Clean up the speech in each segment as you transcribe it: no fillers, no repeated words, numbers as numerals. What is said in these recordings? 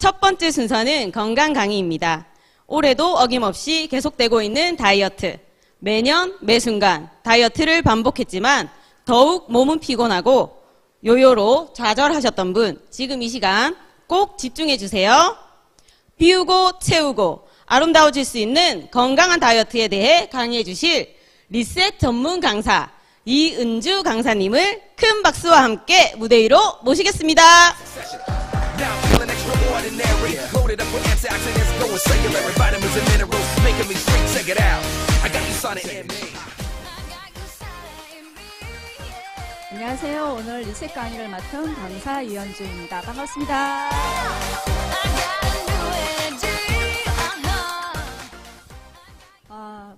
첫 번째 순서는 건강 강의입니다. 올해도 어김없이 계속되고 있는 다이어트. 매년 매 순간 다이어트를 반복했지만 더욱 몸은 피곤하고 요요로 좌절하셨던 분, 지금 이 시간 꼭 집중해 주세요. 비우고 채우고 아름다워질 수 있는 건강한 다이어트에 대해 강의해 주실 리셋 전문 강사 이은주 강사님을 큰 박수와 함께 무대 위로 모시겠습니다. 안녕하세요. 오늘 리셋 강의를 맡은 강사 이은주입니다. 반갑습니다.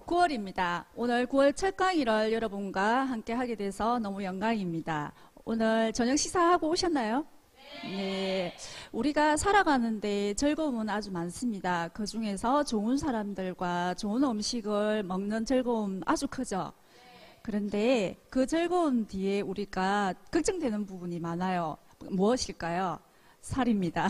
9월입니다. 오늘 9월 첫 강의를 여러분과 함께 하게 돼서 너무 영광입니다. 오늘 저녁 식사하고 오셨나요? 네. 우리가 살아가는데 즐거움은 아주 많습니다. 그 중에서 좋은 사람들과 좋은 음식을 먹는 즐거움 아주 크죠. 그런데 그 즐거움 뒤에 우리가 걱정되는 부분이 많아요. 무엇일까요? 살입니다.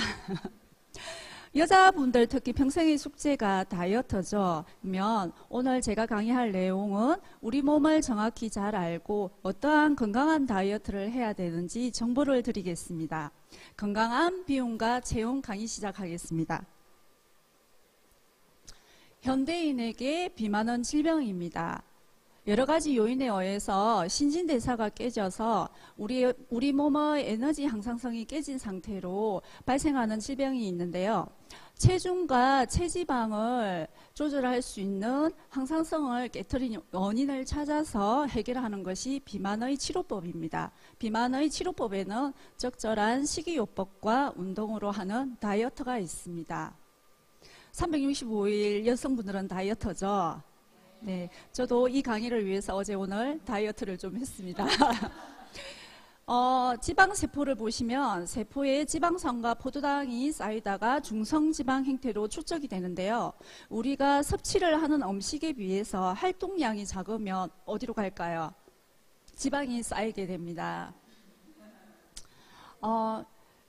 여자분들 특히 평생의 숙제가 다이어트죠. 그러면 오늘 제가 강의할 내용은 우리 몸을 정확히 잘 알고 어떠한 건강한 다이어트를 해야 되는지 정보를 드리겠습니다. 건강한 비움과 체온 강의 시작하겠습니다. 현대인에게 비만은 질병입니다. 여러 가지 요인에 의해서 신진대사가 깨져서 우리 몸의 에너지 향상성이 깨진 상태로 발생하는 질병이 있는데요. 체중과 체지방을 조절할 수 있는 항상성을 깨트린 원인을 찾아서 해결하는 것이 비만의 치료법입니다. 비만의 치료법에는 적절한 식이요법과 운동으로 하는 다이어트가 있습니다. 365일 여성분들은 다이어터죠. 네, 저도 이 강의를 위해서 어제 오늘 다이어트를 좀 했습니다. 지방세포를 보시면 세포에 지방산과 포도당이 쌓이다가 중성지방 형태로 축적이 되는데요. 우리가 섭취를 하는 음식에 비해서 활동량이 작으면 어디로 갈까요? 지방이 쌓이게 됩니다.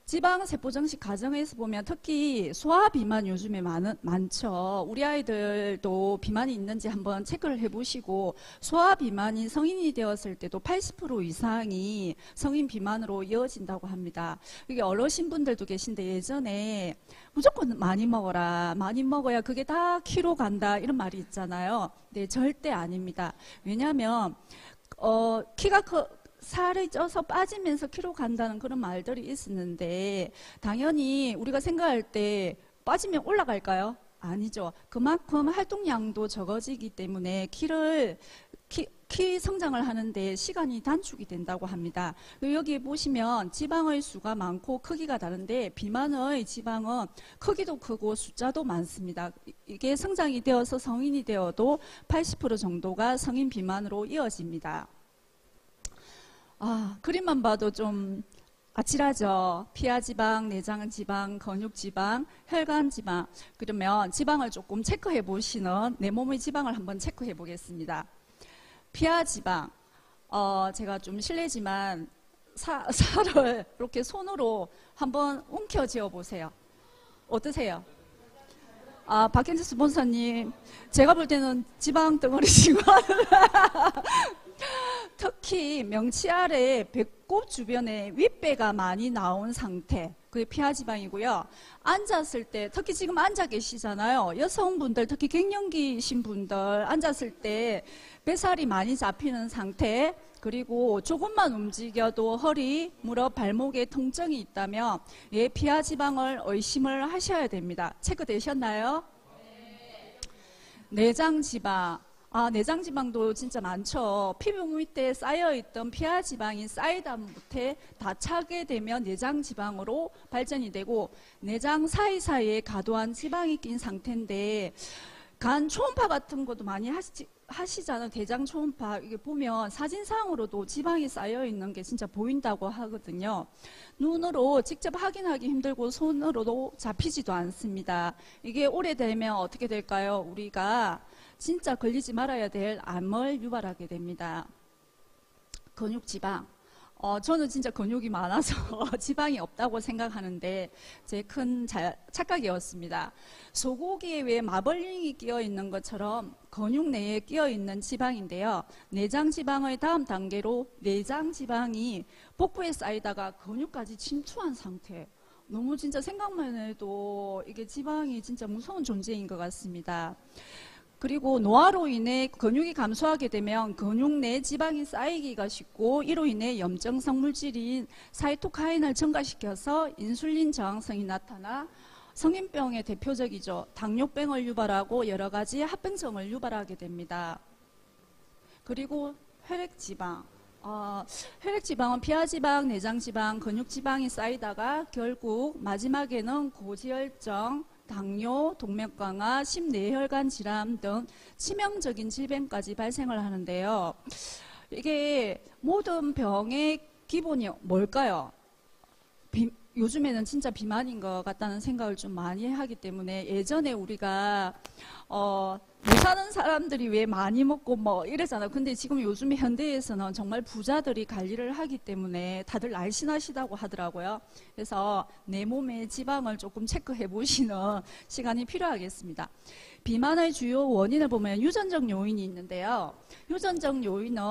지방세포 정식 과정에서 보면 특히 소아비만 요즘에 많죠. 우리 아이들도 비만이 있는지 한번 체크를 해보시고 소아비만이 성인이 되었을 때도 80% 이상이 성인 비만으로 이어진다고 합니다. 이게 어르신분들도 계신데 예전에 무조건 많이 먹어라. 많이 먹어야 그게 다 키로 간다. 이런 말이 있잖아요. 네, 절대 아닙니다. 왜냐하면 키가 살이 쪄서 빠지면서 키로 간다는 그런 말들이 있었는데 당연히 우리가 생각할 때 빠지면 올라갈까요? 아니죠. 그만큼 활동량도 적어지기 때문에 키 성장을 하는데 시간이 단축이 된다고 합니다. 여기 보시면 지방의 수가 많고 크기가 다른데 비만의 지방은 크기도 크고 숫자도 많습니다. 이게 성장이 되어서 성인이 되어도 80% 정도가 성인 비만으로 이어집니다. 그림만 봐도 좀 아찔하죠. 피하지방, 내장지방, 근육지방, 혈관지방. 그러면 지방을 조금 체크해 보시는 내 몸의 지방을 한번 체크해 보겠습니다. 피하지방. 제가 좀 실례지만 살을 이렇게 손으로 한번 움켜쥐어 보세요. 어떠세요? 박현지 스폰서님, 제가 볼 때는 지방 덩어리시고 특히 명치 아래 배꼽 주변에 윗배가 많이 나온 상태, 그게 피하지방이고요. 앉았을 때, 특히 지금 앉아 계시잖아요. 여성분들, 특히 갱년기신 분들 앉았을 때 뱃살이 많이 잡히는 상태, 그리고 조금만 움직여도 허리, 무릎, 발목에 통증이 있다면 피하지방을 의심을 하셔야 됩니다. 체크되셨나요? 네. 내장지방. 내장지방도 진짜 많죠. 피부 밑에 쌓여있던 피하지방이 쌓이다 못해 다 차게 되면 내장지방으로 발전이 되고 내장 사이사이에 과도한 지방이 낀 상태인데 간 초음파 같은 것도 많이 하시잖아요. 대장 초음파. 이게 보면 사진상으로도 지방이 쌓여있는 게 진짜 보인다고 하거든요. 눈으로 직접 확인하기 힘들고 손으로도 잡히지도 않습니다. 이게 오래되면 어떻게 될까요? 우리가 진짜 걸리지 말아야 될 암을 유발하게 됩니다. 근육지방. 저는 진짜 근육이 많아서 지방이 없다고 생각하는데 제 큰 착각이었습니다. 소고기에 왜 마블링이 끼어 있는 것처럼 근육 내에 끼어 있는 지방인데요. 내장 지방의 다음 단계로 내장 지방이 복부에 쌓이다가 근육까지 침투한 상태. 너무 진짜 생각만 해도 이게 지방이 진짜 무서운 존재인 것 같습니다. 그리고 노화로 인해 근육이 감소하게 되면 근육 내 지방이 쌓이기가 쉽고 이로 인해 염증성 물질인 사이토카인을 증가시켜서 인슐린 저항성이 나타나 성인병의 대표적이죠. 당뇨병을 유발하고 여러 가지 합병증을 유발하게 됩니다. 그리고 혈액지방. 혈액지방은 피하지방, 내장지방, 근육지방이 쌓이다가 결국 마지막에는 고지혈증, 당뇨, 동맥강화, 심내혈관 질환 등 치명적인 질병까지 발생을 하는데요. 이게 모든 병의 기본이 뭘까요? 요즘에는 진짜 비만인 것 같다는 생각을 좀 많이 하기 때문에 예전에 우리가 못 사는 사람들이 왜 많이 먹고 뭐 이러잖아요. 근데 지금 요즘 현대에서는 정말 부자들이 관리를 하기 때문에 다들 날씬하시다고 하더라고요. 그래서 내 몸의 지방을 조금 체크해 보시는 시간이 필요하겠습니다. 비만의 주요 원인을 보면 유전적 요인이 있는데요. 유전적 요인은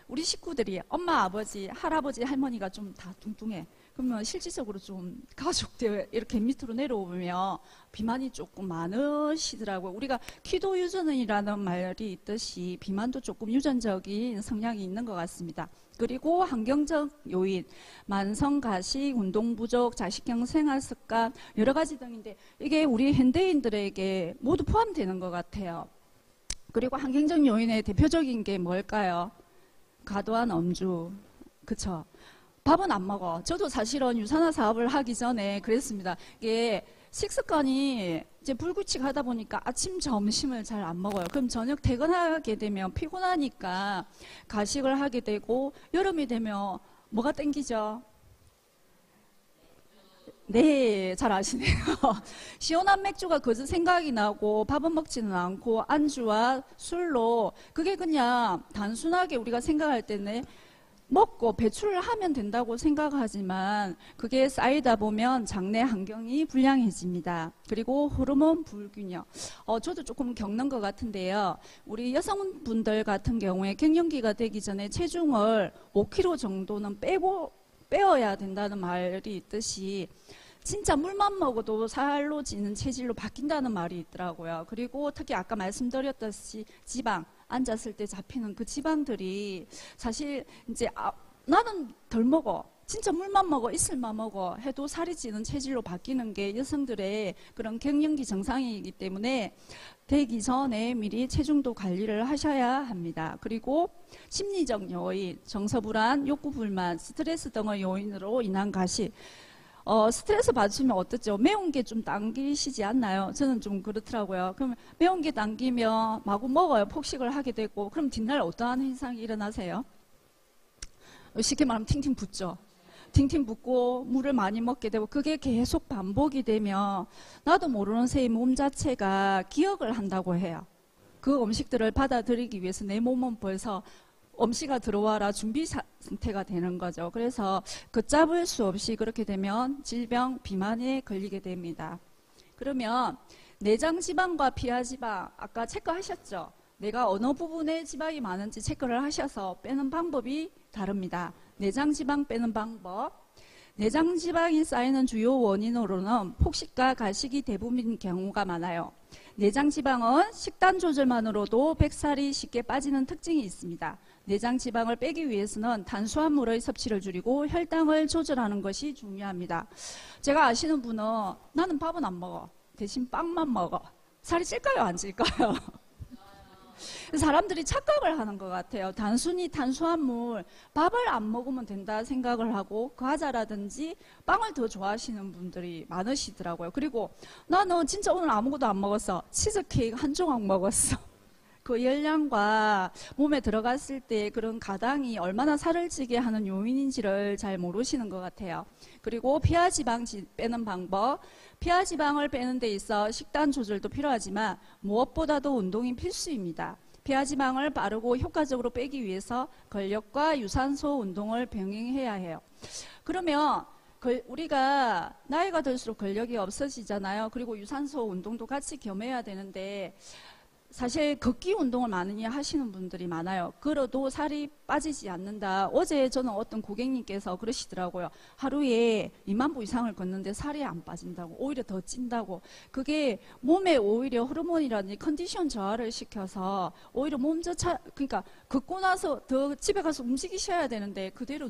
우리 식구들이 엄마, 아버지, 할아버지, 할머니가 좀 다 뚱뚱해. 그러면 실질적으로 좀 가족들 이렇게 밑으로 내려오면 비만이 조금 많으시더라고요. 우리가 키도 유전이라는 말이 있듯이 비만도 조금 유전적인 성향이 있는 것 같습니다. 그리고 환경적 요인, 만성 가식, 운동 부족, 자식형 생활 습관 여러 가지 등인데 이게 우리 현대인들에게 모두 포함되는 것 같아요. 그리고 환경적 요인의 대표적인 게 뭘까요? 과도한 음주, 그쵸? 밥은 안 먹어. 저도 사실은 유산화 사업을 하기 전에 그랬습니다. 이게 식습관이 이제 불규칙하다 보니까 아침, 점심을 잘 안 먹어요. 그럼 저녁 퇴근하게 되면 피곤하니까 가식을 하게 되고 여름이 되면 뭐가 땡기죠? 네, 잘 아시네요. 시원한 맥주가 그저 생각이 나고 밥은 먹지는 않고 안주와 술로 그게 그냥 단순하게 우리가 생각할 때는 먹고 배출을 하면 된다고 생각하지만 그게 쌓이다 보면 장내 환경이 불량해집니다. 그리고 호르몬 불균형. 저도 조금 겪는 것 같은데요. 우리 여성분들 같은 경우에 갱년기가 되기 전에 체중을 5kg 정도는 빼어야 된다는 말이 있듯이 진짜 물만 먹어도 살로 찌는 체질로 바뀐다는 말이 있더라고요. 그리고 특히 아까 말씀드렸듯이 지방, 앉았을 때 잡히는 그 지방들이 사실 이제 나는 덜 먹어. 진짜 물만 먹어, 이슬만 먹어 해도 살이 찌는 체질로 바뀌는 게 여성들의 그런 갱년기 증상이기 때문에 되기 전에 미리 체중도 관리를 하셔야 합니다. 그리고 심리적 요인, 정서불안, 욕구불만, 스트레스 등의 요인으로 인한 가식. 스트레스 받으시면 어떻죠? 매운 게 좀 당기시지 않나요? 저는 좀 그렇더라고요. 그럼 매운 게 당기면 마구 먹어요. 폭식을 하게 되고 그럼 뒷날 어떠한 현상이 일어나세요? 쉽게 말하면 팅팅 붓죠. 팅팅 붓고 물을 많이 먹게 되고 그게 계속 반복이 되면 나도 모르는 새의 몸 자체가 기억을 한다고 해요. 그 음식들을 받아들이기 위해서 내 몸은 벌써 음식이 들어와라 준비 상태가 되는 거죠. 그래서 걷잡을 수 없이 그렇게 되면 질병, 비만에 걸리게 됩니다. 그러면 내장 지방과 피하 지방 아까 체크하셨죠? 내가 어느 부분에 지방이 많은지 체크를 하셔서 빼는 방법이 다릅니다. 내장 지방 빼는 방법. 내장 지방이 쌓이는 주요 원인으로는 폭식과 가식이 대부분인 경우가 많아요. 내장 지방은 식단 조절만으로도 뱃살이 쉽게 빠지는 특징이 있습니다. 내장 지방을 빼기 위해서는 탄수화물의 섭취를 줄이고 혈당을 조절하는 것이 중요합니다. 제가 아시는 분은 나는 밥은 안 먹어. 대신 빵만 먹어. 살이 찔까요? 안 찔까요? 사람들이 착각을 하는 것 같아요. 단순히 탄수화물, 밥을 안 먹으면 된다 생각을 하고 과자라든지 빵을 더 좋아하시는 분들이 많으시더라고요. 그리고 나는 진짜 오늘 아무것도 안 먹었어. 치즈케이크 한 조각 먹었어. 그 열량과 몸에 들어갔을 때 그런 가당이 얼마나 살을 찌게 하는 요인인지를 잘 모르시는 것 같아요. 그리고 피하지방 빼는 방법. 피하지방을 빼는 데 있어 식단 조절도 필요하지만 무엇보다도 운동이 필수입니다. 피하지방을 빠르고 효과적으로 빼기 위해서 근력과 유산소 운동을 병행해야 해요. 그러면 우리가 나이가 들수록 근력이 없어지잖아요. 그리고 유산소 운동도 같이 겸해야 되는데 사실 걷기 운동을 많이 하시는 분들이 많아요. 걸어도 살이 빠지지 않는다. 어제 저는 어떤 고객님께서 그러시더라고요. 하루에 2만 보 이상을 걷는데 살이 안 빠진다고, 오히려 더 찐다고. 그게 몸에 오히려 호르몬이라든지 컨디션 저하를 시켜서 오히려 그러니까 걷고 나서 더 집에 가서 움직이셔야 되는데 그대로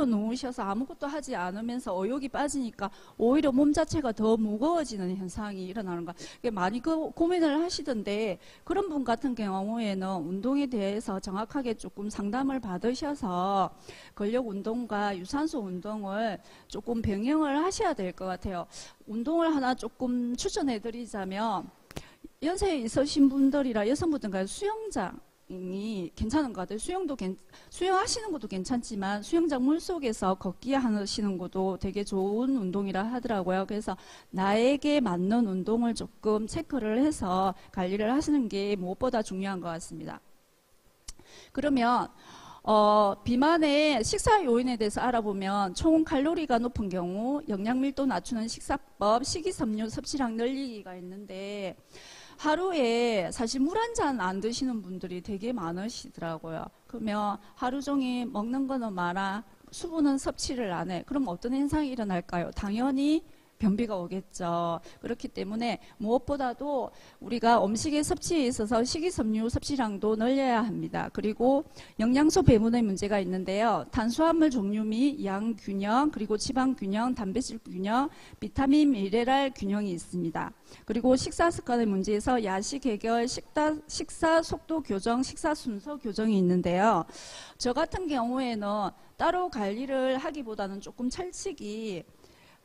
누우셔서 아무것도 하지 않으면서 어욕이 빠지니까 오히려 몸 자체가 더 무거워지는 현상이 일어나는 거. 많이 고민을 하시던데, 그런 분 같은 경우에는 운동에 대해서 정확하게 조금 상담을 받으셔서 근력 운동과 유산소 운동을 조금 병행을 하셔야 될 것 같아요. 운동을 하나 조금 추천해 드리자면, 연세에 있으신 분들이라 여성분들과 수영장이 괜찮은 것 같아요. 수영하시는 것도 괜찮지만 수영장 물속에서 걷기 하시는 것도 되게 좋은 운동이라 하더라고요. 그래서 나에게 맞는 운동을 조금 체크를 해서 관리를 하시는 게 무엇보다 중요한 것 같습니다. 그러면 비만의 식사 요인에 대해서 알아보면 총 칼로리가 높은 경우 영양밀도 낮추는 식사법, 식이섬유 섭취량 늘리기가 있는데, 하루에 사실 물 한 잔 안 드시는 분들이 되게 많으시더라고요. 그러면 하루 종일 먹는 거는 많아, 수분은 섭취를 안 해. 그럼 어떤 현상이 일어날까요? 당연히 변비가 오겠죠. 그렇기 때문에 무엇보다도 우리가 음식의 섭취에 있어서 식이섬유 섭취량도 늘려야 합니다. 그리고 영양소 배분의 문제가 있는데요. 탄수화물 종류 및 양 균형, 그리고 지방 균형, 단백질 균형, 비타민, 미네랄 균형이 있습니다. 그리고 식사 습관의 문제에서 야식 해결, 식사 속도 교정, 식사 순서 교정이 있는데요. 저 같은 경우에는 따로 관리를 하기보다는 조금 철칙이,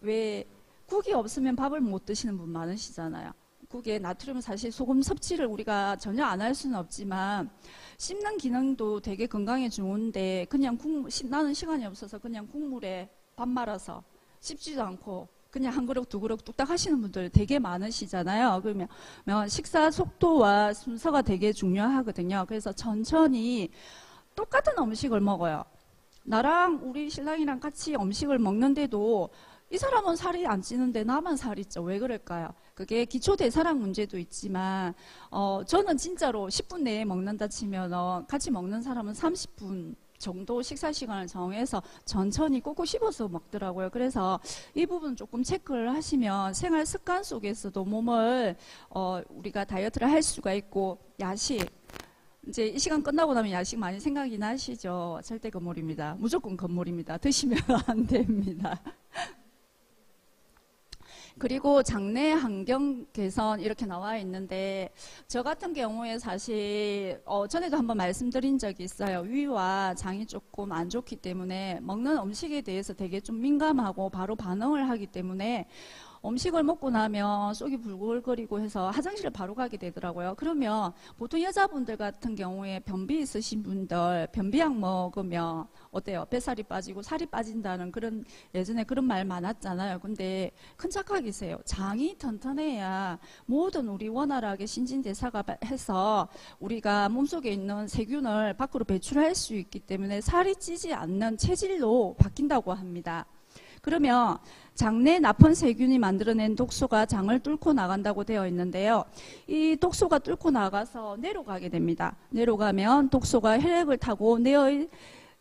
왜 국이 없으면 밥을 못 드시는 분 많으시잖아요. 국에 나트륨, 사실 소금 섭취를 우리가 전혀 안 할 수는 없지만 씹는 기능도 되게 건강에 좋은데, 그냥 나는 시간이 없어서 그냥 국물에 밥 말아서 씹지도 않고 그냥 한 그릇 두 그릇 뚝딱 하시는 분들 되게 많으시잖아요. 그러면 식사 속도와 순서가 되게 중요하거든요. 그래서 천천히 똑같은 음식을 먹어요. 나랑 우리 신랑이랑 같이 음식을 먹는데도 이 사람은 살이 안 찌는데 나만 살이 쪄. 왜 그럴까요? 그게 기초대사량 문제도 있지만, 저는 진짜로 10분 내에 먹는다 치면, 같이 먹는 사람은 30분 정도 식사 시간을 정해서 천천히 꼭꼭 씹어서 먹더라고요. 그래서 이 부분 조금 체크를 하시면 생활 습관 속에서도 몸을, 우리가 다이어트를 할 수가 있고, 야식. 이제 이 시간 끝나고 나면 야식 많이 생각이 나시죠? 절대 건물입니다. 무조건 건물입니다. 드시면 안 됩니다. 그리고 장내 환경 개선 이렇게 나와 있는데, 저 같은 경우에 사실 전에도 한번 말씀드린 적이 있어요. 위와 장이 조금 안 좋기 때문에 먹는 음식에 대해서 되게 좀 민감하고 바로 반응을 하기 때문에 음식을 먹고 나면 속이 불글거리고 해서 화장실을 바로 가게 되더라고요. 그러면 보통 여자분들 같은 경우에 변비 있으신 분들 변비약 먹으면 어때요? 뱃살이 빠지고 살이 빠진다는 그런, 예전에 그런 말 많았잖아요. 근데 큰 착각이세요. 장이 튼튼해야 모든 우리 원활하게 신진대사가 해서 우리가 몸속에 있는 세균을 밖으로 배출할 수 있기 때문에 살이 찌지 않는 체질로 바뀐다고 합니다. 그러면 장내 나쁜 세균이 만들어낸 독소가 장을 뚫고 나간다고 되어 있는데요. 이 독소가 뚫고 나가서 내려가게 됩니다. 내려가면 독소가 혈액을 타고 뇌의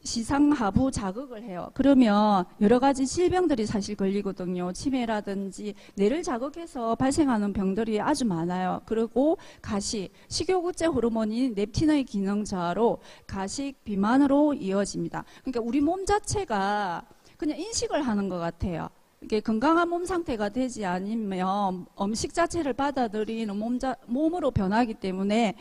시상하부 자극을 해요. 그러면 여러 가지 질병들이 사실 걸리거든요. 치매라든지 뇌를 자극해서 발생하는 병들이 아주 많아요. 그리고 가식, 식욕억제 호르몬인 렙틴의 기능 저하로 가식, 비만으로 이어집니다. 그러니까 우리 몸 자체가 그냥 인식을 하는 것 같아요. 이게 건강한 몸 상태가 되지 않으면 음식 자체를 받아들이는 몸으로 변하기 때문에,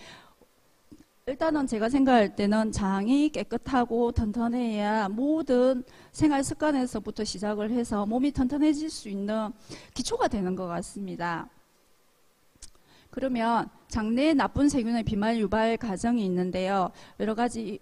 일단은 제가 생각할 때는 장이 깨끗하고 튼튼해야 모든 생활 습관에서부터 시작을 해서 몸이 튼튼해질 수 있는 기초가 되는 것 같습니다. 그러면 장내에 나쁜 세균의 비말 유발 과정이 있는데요. 여러 가지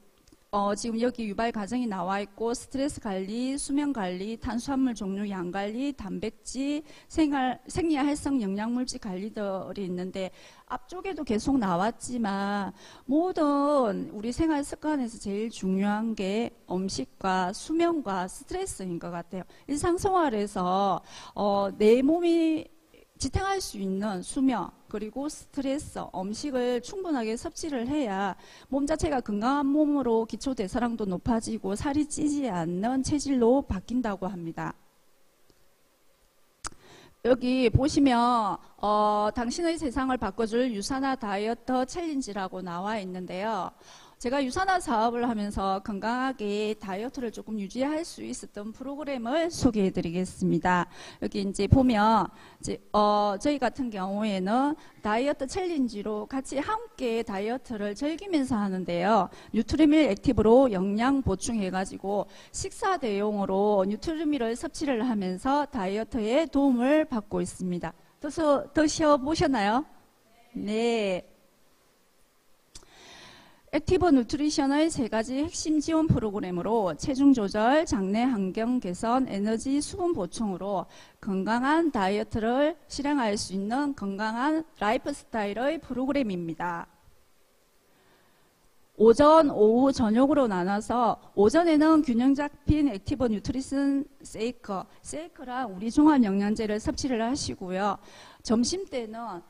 지금 여기 유발 과정이 나와 있고 스트레스 관리, 수면 관리, 탄수화물 종류 양 관리, 단백질, 생리활 활성 영양물질 관리들이 있는데 앞쪽에도 계속 나왔지만 모든 우리 생활 습관에서 제일 중요한 게 음식과 수면과 스트레스인 것 같아요. 일상생활에서 내 몸이 지탱할 수 있는 수면 그리고 스트레스, 음식을 충분하게 섭취를 해야 몸 자체가 건강한 몸으로 기초대사량도 높아지고 살이 찌지 않는 체질로 바뀐다고 합니다. 여기 보시면 당신의 세상을 바꿔줄 유산화 다이어트 챌린지라고 나와 있는데요. 제가 유산화 사업을 하면서 건강하게 다이어트를 조금 유지할 수 있었던 프로그램을 소개해 드리겠습니다. 여기 이제 보면 저희 같은 경우에는 다이어트 챌린지로 같이 함께 다이어트를 즐기면서 하는데요. 뉴트리밀 액티브로 영양 보충해 가지고 식사 대용으로 뉴트리밀을 섭취를 하면서 다이어트에 도움을 받고 있습니다. 드셔보셨나요? 네. 액티브 누트리션의 3가지 핵심 지원 프로그램으로 체중 조절, 장내 환경 개선, 에너지 수분 보충으로 건강한 다이어트를 실행할 수 있는 건강한 라이프 스타일의 프로그램입니다. 오전, 오후, 저녁으로 나눠서 오전에는 균형 잡힌 액티브 뉴트리션 세이크랑 우리 종합 영양제를 섭취를 하시고요. 점심 때는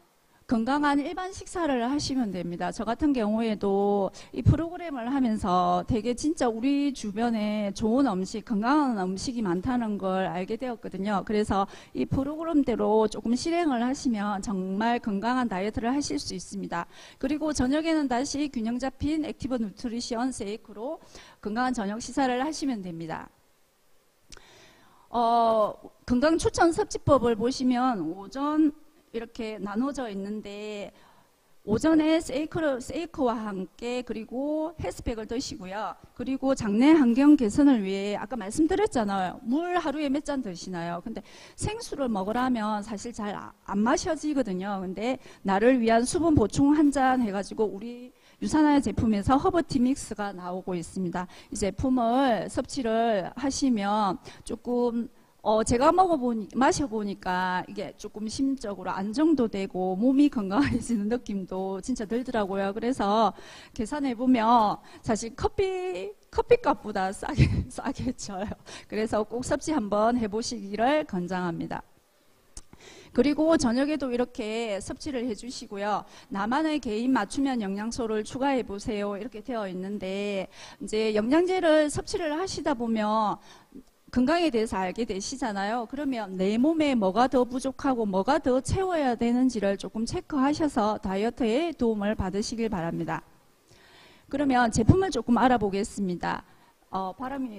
건강한 일반 식사를 하시면 됩니다. 저 같은 경우에도 이 프로그램을 하면서 되게 진짜 우리 주변에 좋은 음식, 건강한 음식이 많다는 걸 알게 되었거든요. 그래서 이 프로그램대로 조금 실행을 하시면 정말 건강한 다이어트를 하실 수 있습니다. 그리고 저녁에는 다시 균형 잡힌 액티브 누트리션 세이크로 건강한 저녁 식사를 하시면 됩니다. 건강 추천 섭취법을 보시면 오전 이렇게 나눠져 있는데 오전에 세이크와 함께 그리고 헬스팩을 드시고요. 그리고 장내 환경 개선을 위해 아까 말씀드렸잖아요. 물 하루에 몇 잔 드시나요? 근데 생수를 먹으라면 사실 잘 안 마셔지거든요. 근데 나를 위한 수분 보충 한 잔 해가지고 우리 유산화 제품에서 허브티 믹스가 나오고 있습니다. 이 제품을 섭취를 하시면 조금 제가 마셔보니까 이게 조금 심적으로 안정도 되고 몸이 건강해지는 느낌도 진짜 들더라고요. 그래서 계산해보면 사실 커피값보다 싸게 쳐요. 그래서 꼭 섭취 한번 해보시기를 권장합니다. 그리고 저녁에도 이렇게 섭취를 해주시고요. 나만의 개인 맞춤형 영양소를 추가해 보세요. 이렇게 되어 있는데 이제 영양제를 섭취를 하시다 보면 건강에 대해서 알게 되시잖아요. 그러면 내 몸에 뭐가 더 부족하고 뭐가 더 채워야 되는지를 조금 체크하셔서 다이어트에 도움을 받으시길 바랍니다. 그러면 제품을 조금 알아보겠습니다.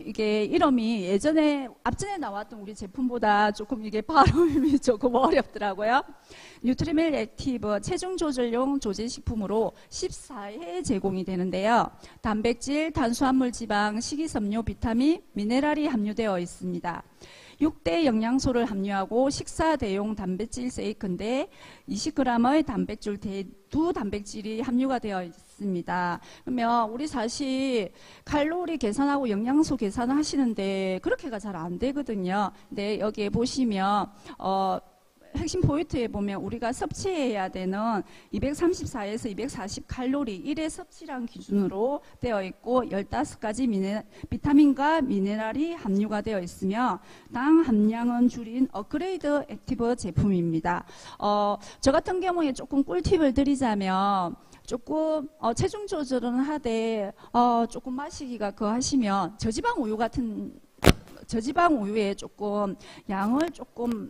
이게 이름이 앞전에 나왔던 우리 제품보다 조금 이게 발음이 조금 어렵더라고요. 뉴트리밀 액티브 체중 조절용 조제식품으로 14회 제공이 되는데요. 단백질, 탄수화물, 지방, 식이섬유, 비타민, 미네랄이 함유되어 있습니다. 6대 영양소를 함유하고 식사 대용 단백질 세이크인데 20g의 단백질 두 단백질이 함유가 되어 있습니다. 그러면 우리 사실 칼로리 계산하고 영양소 계산을 하시는데 그렇게가 잘 안 되거든요. 근데 여기에 보시면 핵심 포인트에 보면 우리가 섭취해야 되는 234에서 240 칼로리 1회 섭취량 기준으로 되어 있고 15가지 비타민과 미네랄이 함유가 되어 있으며 당 함량은 줄인 업그레이드 액티브 제품입니다. 저 같은 경우에 조금 꿀팁을 드리자면 조금 체중 조절은 하되 조금 마시기가 하시면 저지방 우유에 조금 양을 조금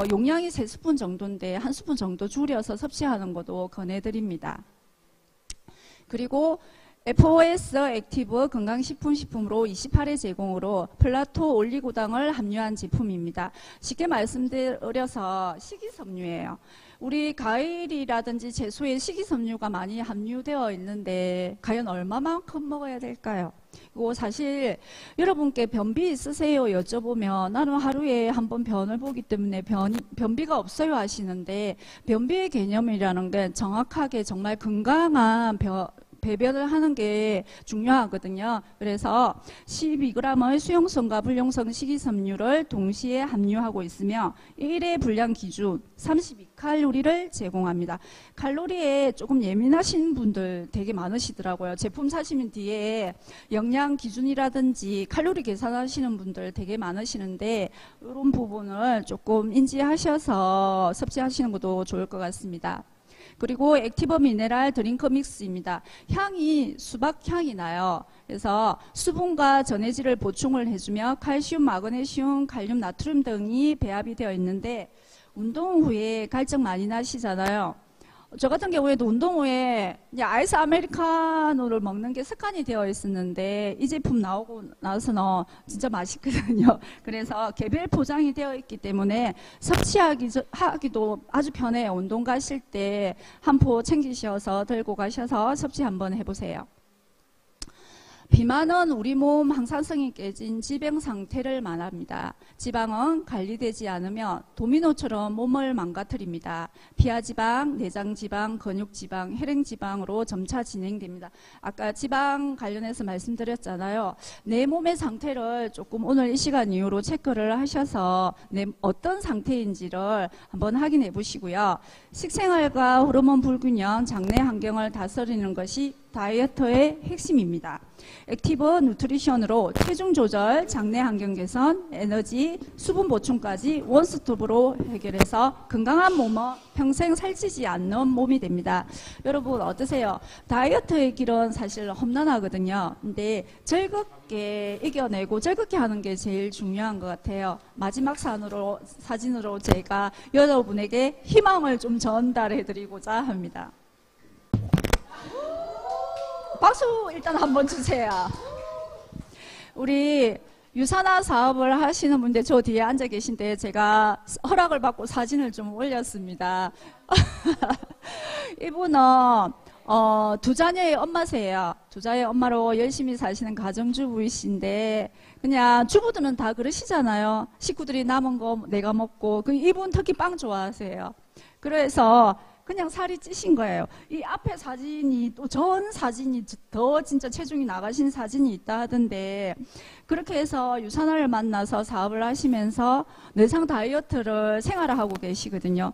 용량이 3스푼 정도인데 1스푼 정도 줄여서 섭취하는 것도 권해드립니다. 그리고 FOS 액티브 건강식품으로 28회 제공으로 플라토 올리고당을 함유한 제품입니다. 쉽게 말씀드려서 식이섬유예요. 우리 과일이라든지 채소에 식이섬유가 많이 함유되어 있는데 과연 얼마만큼 먹어야 될까요? 그리고 사실 여러분께 변비 있으세요? 여쭤보면 나는 하루에 한 번 변을 보기 때문에 변비가 없어요 하시는데 변비의 개념이라는 게 정확하게 정말 건강한 배변을 하는 게 중요하거든요. 그래서 12g의 수용성과 불용성 식이섬유를 동시에 함유하고 있으며 1회 분량 기준 32칼로리를 제공합니다. 칼로리에 조금 예민하신 분들 되게 많으시더라고요. 제품 사시면 뒤에 영양 기준이라든지 칼로리 계산하시는 분들 되게 많으시는데 이런 부분을 조금 인지하셔서 섭취하시는 것도 좋을 것 같습니다. 그리고 액티브 미네랄 드링크 믹스입니다. 향이 수박 향이 나요. 그래서 수분과 전해질을 보충을 해주며 칼슘, 마그네슘, 칼륨, 나트륨 등이 배합이 되어 있는데 운동 후에 갈증 많이 나시잖아요. 저 같은 경우에도 운동 후에 이제 아이스 아메리카노를 먹는 게 습관이 되어 있었는데 이 제품 나오고 나서는 진짜 맛있거든요. 그래서 개별 포장이 되어 있기 때문에 섭취하기도 아주 편해요. 운동 가실 때 한 포 챙기셔서 들고 가셔서 섭취 한번 해보세요. 비만은 우리 몸 항산성이 깨진 지병 상태를 말합니다. 지방은 관리되지 않으면 도미노처럼 몸을 망가뜨립니다. 피하지방, 내장지방, 근육지방, 혈행지방으로 점차 진행됩니다. 아까 지방 관련해서 말씀드렸잖아요. 내 몸의 상태를 조금 오늘 이 시간 이후로 체크를 하셔서 어떤 상태인지를 한번 확인해 보시고요. 식생활과 호르몬 불균형, 장내 환경을 다스리는 것이 다이어트의 핵심입니다. 액티브 누트리션으로 체중 조절, 장내 환경 개선, 에너지, 수분 보충까지 원스톱으로 해결해서 건강한 몸은 평생 살찌지 않는 몸이 됩니다. 여러분 어떠세요? 다이어트의 길은 사실 험난하거든요. 근데 즐겁게 이겨내고 즐겁게 하는 게 제일 중요한 것 같아요. 마지막 사진으로 제가 여러분에게 희망을 좀 전달해드리고자 합니다. 박수 일단 한번 주세요. 우리 유산화 사업을 하시는 분들 저 뒤에 앉아 계신데 제가 허락을 받고 사진을 좀 올렸습니다. 이분은 두 자녀의 엄마세요. 두 자녀의 엄마로 열심히 사시는 가정주부이신데 그냥 주부들은 다 그러시잖아요. 식구들이 남은 거 내가 먹고 이분 특히 빵 좋아하세요. 그래서 그냥 살이 찌신 거예요. 이 앞에 사진이 또 전 사진이 더 진짜 체중이 나가신 사진이 있다 하던데 그렇게 해서 유산화를 만나서 사업을 하시면서 내상 다이어트를 생활하고 계시거든요.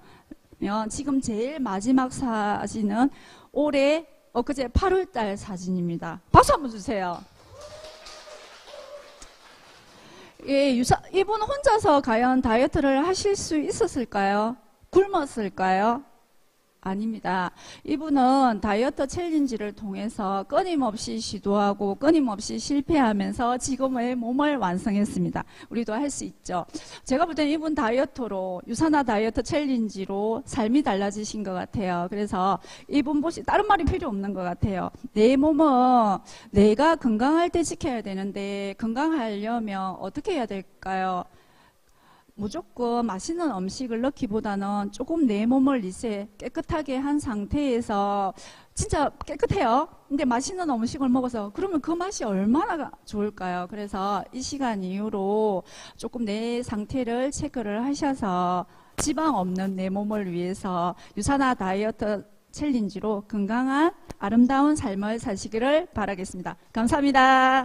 지금 제일 마지막 사진은 올해 엊그제 8월달 사진입니다. 박수 한번 주세요. 예, 이분 혼자서 과연 다이어트를 하실 수 있었을까요? 굶었을까요? 아닙니다. 이분은 다이어트 챌린지를 통해서 끊임없이 시도하고 끊임없이 실패하면서 지금의 몸을 완성했습니다. 우리도 할 수 있죠. 제가 볼 때는 이분 다이어트로 유산화 다이어트 챌린지로 삶이 달라지신 것 같아요. 그래서 이분 보시 다른 말이 필요 없는 것 같아요. 내 몸은 내가 건강할 때 지켜야 되는데 건강하려면 어떻게 해야 될까요? 무조건 맛있는 음식을 넣기보다는 조금 내 몸을 리셋 깨끗하게 한 상태에서 진짜 깨끗해요. 근데 맛있는 음식을 먹어서 그러면 그 맛이 얼마나 좋을까요? 그래서 이 시간 이후로 조금 내 상태를 체크를 하셔서 지방 없는 내 몸을 위해서 유산화 다이어트 챌린지로 건강한 아름다운 삶을 사시기를 바라겠습니다. 감사합니다.